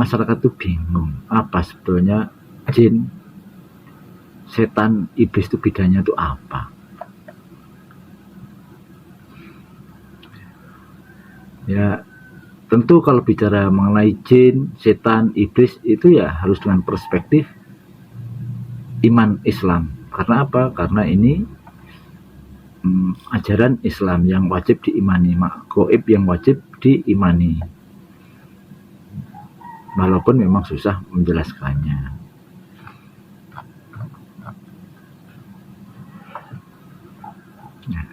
masyarakat tuh bingung apa sebetulnya jin, setan, iblis itu bedanya tuh apa. Ya, tentu kalau bicara mengenai jin, setan, iblis itu ya harus dengan perspektif iman Islam. Karena apa? Karena ini ajaran Islam yang wajib diimani, gaib yang wajib diimani. Walaupun memang susah menjelaskannya. Nah,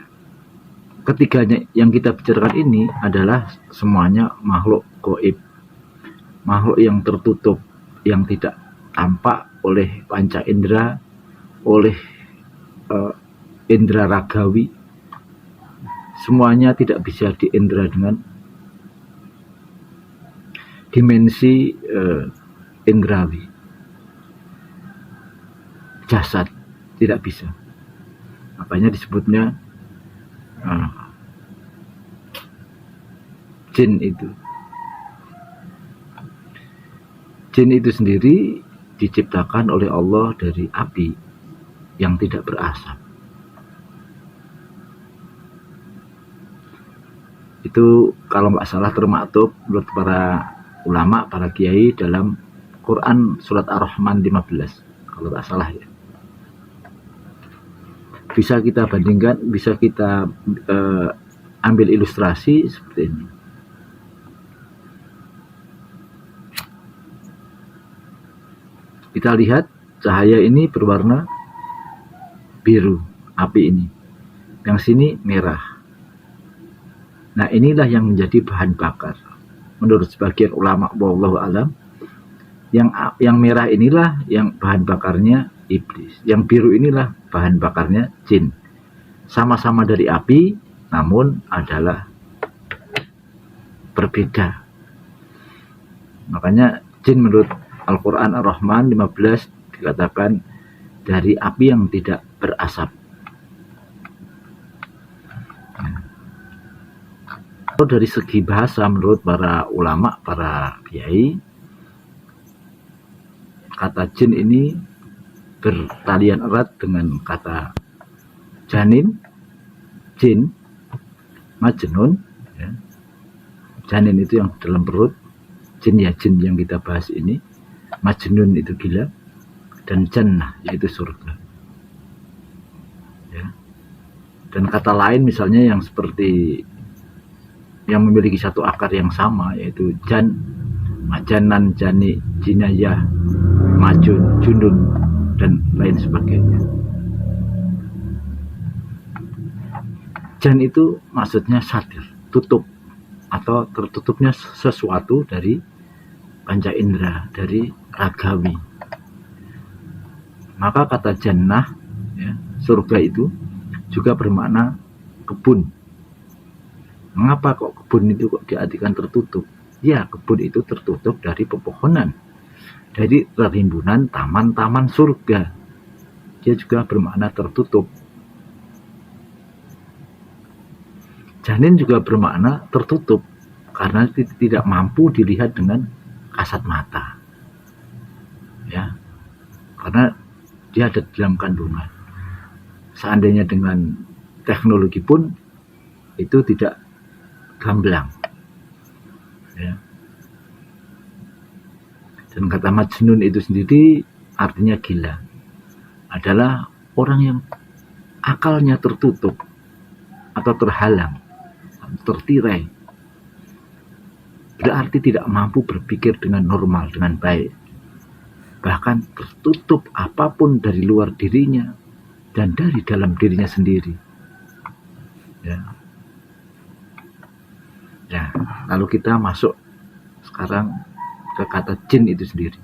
ketiganya yang kita bicarakan ini adalah semuanya makhluk gaib, makhluk yang tertutup, yang tidak tampak oleh panca indera, oleh indera ragawi. Semuanya tidak bisa diindera dengan dimensi indrawi. Jasad tidak bisa. Makanya disebutnya jin itu. Jin itu sendiri diciptakan oleh Allah dari api yang tidak berasap. Itu kalau nggak salah termaktub menurut para ulama, para kiai dalam Quran surat Ar-Rahman 15 kalau nggak salah ya. Bisa kita bandingkan, bisa kita ambil ilustrasi seperti ini. Kita lihat cahaya ini berwarna biru, api ini. Yang sini merah. Nah, inilah yang menjadi bahan bakar. Menurut sebagian ulama, wallahu alam, yang merah inilah yang bahan bakarnya iblis. Yang biru inilah bahan bakarnya jin. Sama-sama dari api, namun adalah berbeda. Makanya jin menurut Al-Quran Ar-Rahman 15 dikatakan dari api yang tidak berasap. Dari segi bahasa menurut para ulama, para kiai, kata jin ini bertalian erat dengan kata janin, jin, majnun ya. Janin itu yang dalam perut, jin ya jin yang kita bahas ini, majnun itu gila, dan jannah yaitu surga ya. Dan kata lain misalnya yang seperti yang memiliki satu akar yang sama, yaitu jan, majanan, jani, jinayah, majun, jundun, dan lain sebagainya. Jan itu maksudnya satir, tutup, atau tertutupnya sesuatu dari panca indera, dari ragawi. Maka kata jannah ya, surga itu juga bermakna kebun. Mengapa kok kebun itu kok diartikan tertutup? Ya, kebun itu tertutup dari pepohonan, dari rimbunan taman-taman surga. Dia juga bermakna tertutup. Janin juga bermakna tertutup karena tidak mampu dilihat dengan kasat mata. Ya, karena dia ada dalam kandungan. Seandainya dengan teknologi pun itu tidak gamblang ya. Dan kata majnun itu sendiri artinya gila, adalah orang yang akalnya tertutup atau terhalang, tertirai, berarti tidak mampu berpikir dengan normal, dengan baik, bahkan tertutup apapun dari luar dirinya dan dari dalam dirinya sendiri ya. Ya, lalu kita masuk sekarang ke kata jin itu sendiri.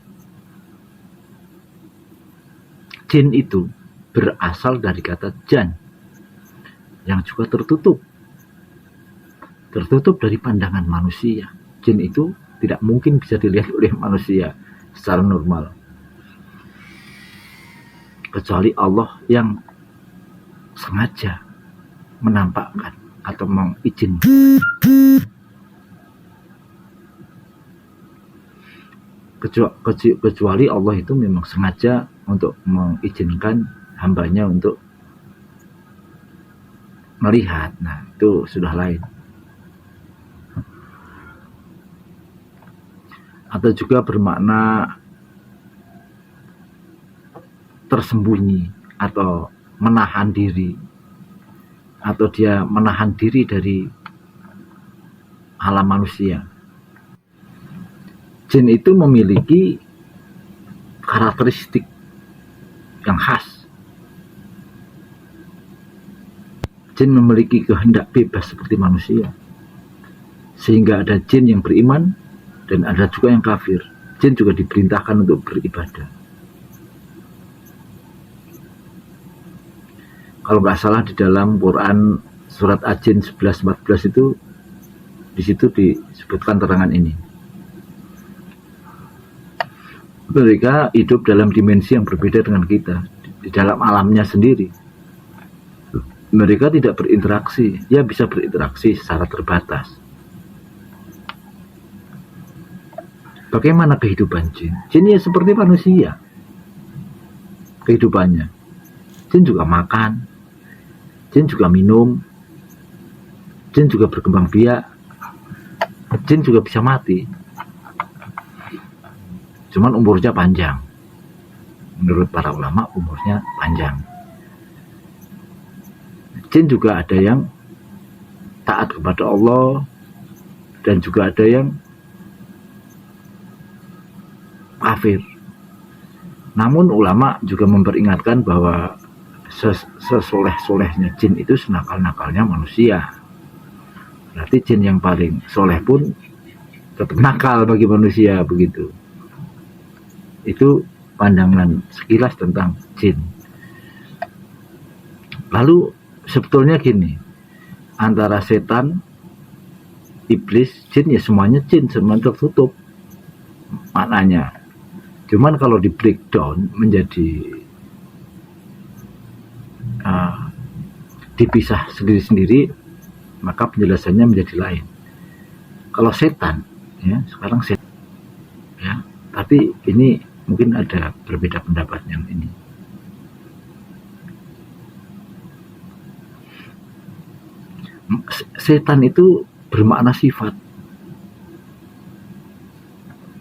Jin itu berasal dari kata jan, yang juga tertutup. Tertutup dari pandangan manusia. Jin itu tidak mungkin bisa dilihat oleh manusia secara normal, kecuali Allah yang sengaja menampakkan atau mengizinkan. kecuali Allah itu memang sengaja untuk mengizinkan hambanya untuk melihat. Nah, itu sudah lain. Atau juga bermakna tersembunyi atau menahan diri, atau dia menahan diri dari alam manusia. Jin itu memiliki karakteristik yang khas. Jin memiliki kehendak bebas seperti manusia, sehingga ada jin yang beriman dan ada juga yang kafir. Jin juga diperintahkan untuk beribadah. Kalau nggak salah di dalam Quran surat Al-Jin 11-14 itu, di situ disebutkan terangan ini. Mereka hidup dalam dimensi yang berbeda dengan kita, di dalam alamnya sendiri. Mereka tidak berinteraksi, ya bisa berinteraksi secara terbatas. Bagaimana kehidupan jin? Jin ya seperti manusia kehidupannya. Jin juga makan, jin juga minum, jin juga berkembang biak, jin juga bisa mati. Cuman umurnya panjang. Menurut para ulama umurnya panjang. Jin juga ada yang taat kepada Allah, dan juga ada yang kafir. Namun ulama juga memperingatkan bahwa sesoleh-solehnya jin itu senakal-nakalnya manusia. Berarti jin yang paling soleh pun tetap nakal bagi manusia, begitu. Itu pandangan sekilas tentang jin. Lalu sebetulnya gini, antara setan, iblis, jin ya semuanya jin, semuanya tertutup maknanya. Cuman kalau di breakdown menjadi dipisah sendiri-sendiri, maka penjelasannya menjadi lain. Kalau setan, ya sekarang setan, ya, tapi ini mungkin ada berbeda pendapat yang ini. Setan itu bermakna sifat,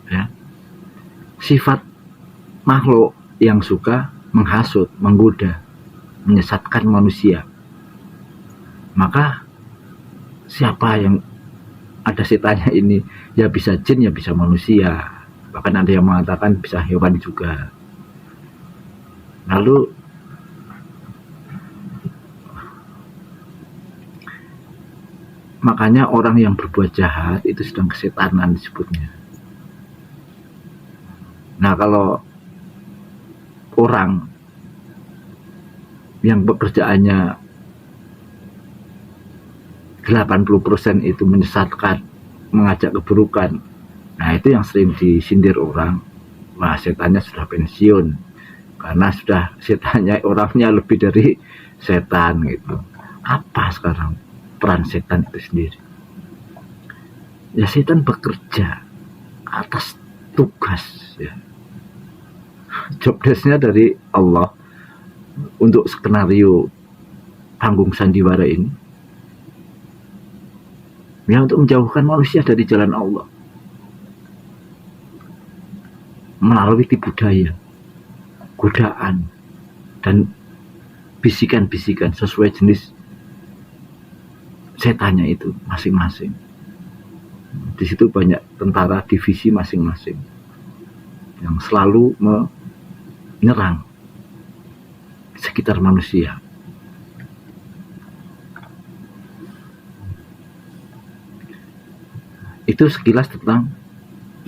ya, sifat makhluk yang suka menghasut, menggoda, menyesatkan manusia. Maka siapa yang ada setannya ini, ya bisa jin, ya bisa manusia. Bahkan ada yang mengatakan bisa hewan juga. Lalu makanya orang yang berbuat jahat itu sedang kesetanan disebutnya. Nah, kalau orang yang pekerjaannya 80% itu menyesatkan, mengajak keburukan, nah itu yang sering disindir orang. Wah, setannya sudah pensiun karena sudah setannya orangnya lebih dari setan gitu. Apa sekarang peran setan itu sendiri? Ya setan bekerja atas tugas, ya. Job desk-nya dari Allah untuk skenario panggung sandiwara ini, ya, untuk menjauhkan manusia dari jalan Allah melalui tipu daya, godaan, dan bisikan-bisikan sesuai jenis setannya itu masing-masing. Di situ banyak tentara divisi masing-masing yang selalu menyerang sekitar manusia. Itu sekilas tentang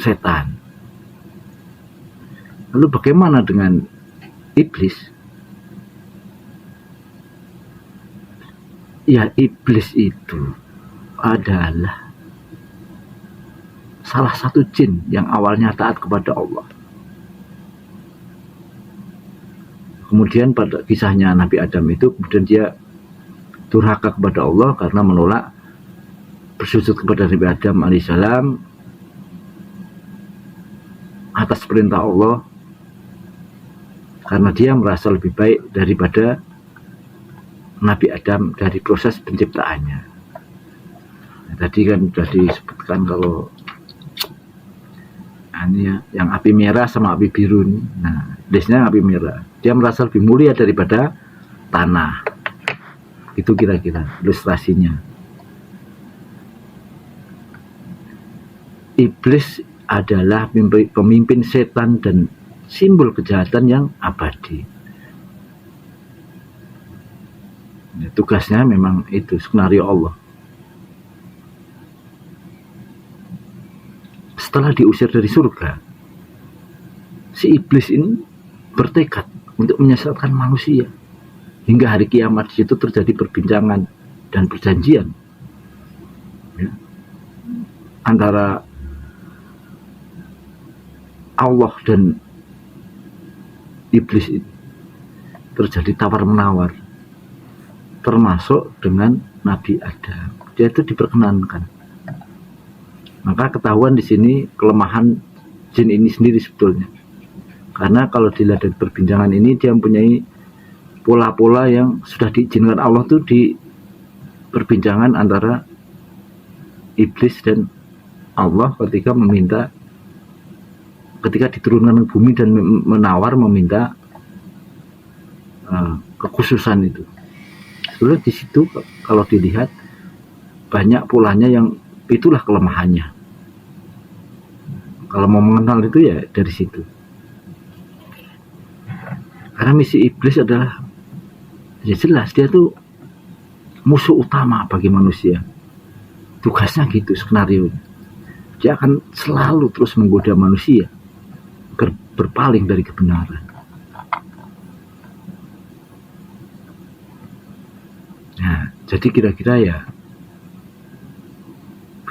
setan. Lalu bagaimana dengan iblis? Ya, iblis itu adalah salah satu jin yang awalnya taat kepada Allah. Kemudian pada kisahnya Nabi Adam itu, kemudian dia durhaka kepada Allah karena menolak bersujud kepada Nabi Adam alaihissalam, atas perintah Allah karena dia merasa lebih baik daripada Nabi Adam dari proses penciptaannya. Nah, tadi kan sudah disebutkan kalau ini ya, yang api merah sama api biru ini. Nah, biasanya api merah. Dia merasa lebih mulia daripada tanah. Itu kira-kira ilustrasinya. Iblis adalah pemimpin setan dan simbol kejahatan yang abadi. Ya, tugasnya memang itu, skenario Allah. Setelah diusir dari surga, si iblis ini bertekad untuk menyesatkan manusia. Hingga hari kiamat di situ terjadi perbincangan dan perjanjian ya, antara Allah dan iblis ini. Terjadi tawar-menawar, termasuk dengan Nabi Adam. Dia itu diperkenankan. Maka ketahuan di sini kelemahan jin ini sendiri sebetulnya. Karena kalau dilihat dari perbincangan ini, dia mempunyai pola-pola yang sudah diizinkan Allah tuh di perbincangan antara iblis dan Allah ketika diturunkan ke bumi dan menawar meminta kekhususan itu. Sebenarnya di situ kalau dilihat banyak polanya yang itulah kelemahannya. Kalau mau mengenal itu ya dari situ. Karena misi iblis adalah ya jelas dia tuh musuh utama bagi manusia. Tugasnya gitu skenario. Dia akan selalu terus menggoda manusia berpaling dari kebenaran. Nah, jadi kira-kira ya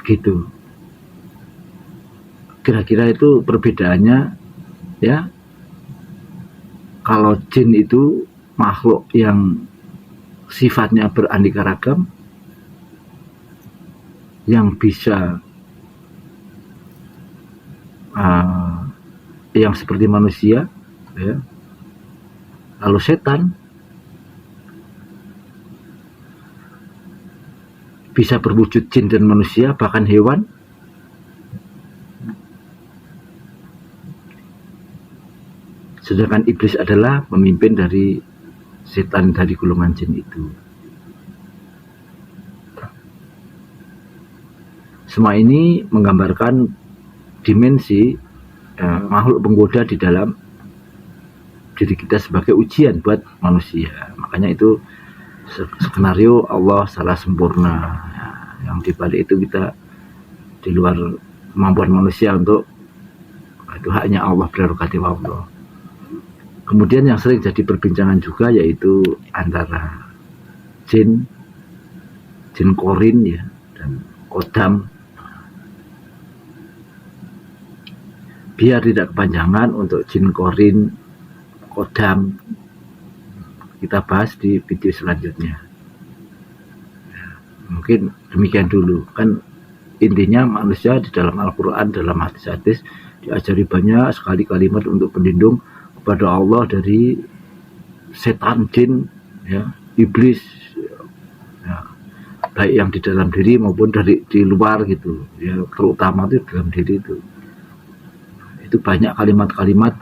begitu. Kira-kira itu perbedaannya ya. Kalau jin itu makhluk yang sifatnya beraneka ragam, yang bisa yang seperti manusia ya. Lalu setan bisa berwujud jin dan manusia, bahkan hewan. Sedangkan iblis adalah pemimpin dari setan dari golongan jin itu. Semua ini menggambarkan dimensi makhluk penggoda di dalam diri kita sebagai ujian buat manusia. Makanya itu skenario Allah salah sempurna. Yang dibalik itu kita di luar kemampuan manusia untuk itu haknya Allah, prerogatif Allah. Kemudian yang sering jadi perbincangan juga yaitu antara jin korin ya dan kodam. Biar tidak kepanjangan untuk jin korin, kodam kita bahas di video selanjutnya. Ya, mungkin demikian dulu. Kan intinya manusia di dalam Al-Quran, dalam hadis-hadis diajari banyak sekali kalimat untuk pelindung kepada Allah dari setan, jin, ya, iblis, ya, baik yang di dalam diri maupun di luar gitu, ya, terutama itu dalam diri itu banyak kalimat-kalimat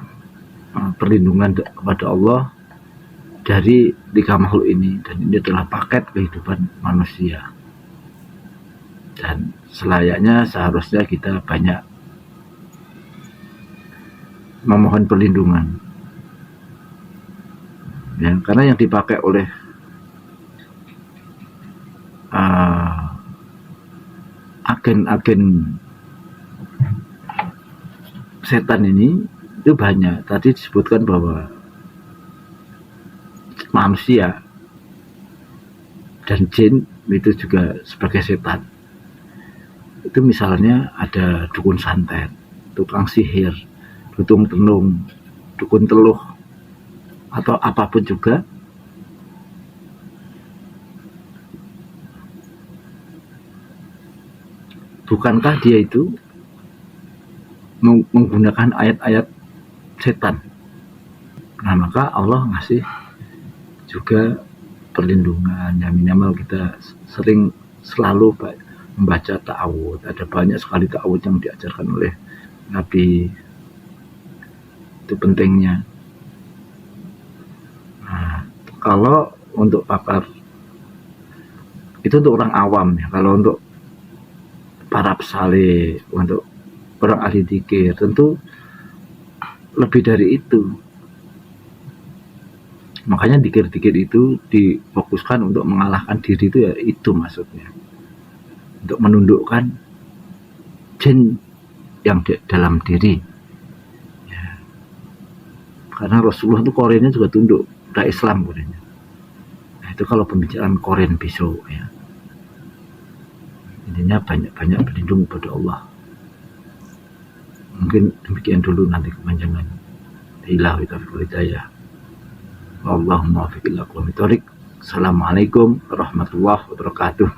perlindungan kepada Allah dari tiga makhluk ini, dan ini adalah paket kehidupan manusia. Dan selayaknya seharusnya kita banyak memohon perlindungan. Ya, karena yang dipakai oleh agen-agen setan ini itu banyak. Tadi disebutkan bahwa manusia dan jin itu juga sebagai setan. Itu misalnya ada dukun santet, tukang sihir, dukun tenung, dukun teluh, atau apapun juga. Bukankah dia itu menggunakan ayat-ayat setan. Nah, maka Allah ngasih juga perlindungan. Ya minimal kita selalu membaca ta'awud. Ada banyak sekali ta'awud yang diajarkan oleh Nabi. Itu pentingnya. Nah, kalau untuk pakar itu untuk orang awam ya. Kalau untuk para pesalih, untuk orang ahli dzikir tentu lebih dari itu. Makanya dzikir-dzikir itu difokuskan untuk mengalahkan diri, itu ya itu maksudnya. Untuk menundukkan jin yang dalam diri. Ya. Karena Rasulullah itu korennya juga tunduk, udah Islam korennya. Nah, itu kalau pembicaraan koren besok ya. Intinya banyak-banyak berlindung kepada Allah. Mungkin demikian dulu, nanti kepanjangan. Billahi taufiq wal hidayah. Wallahumma muwaffiq ila aqwamit thoriq. Assalamualaikum warahmatullahi wabarakatuh.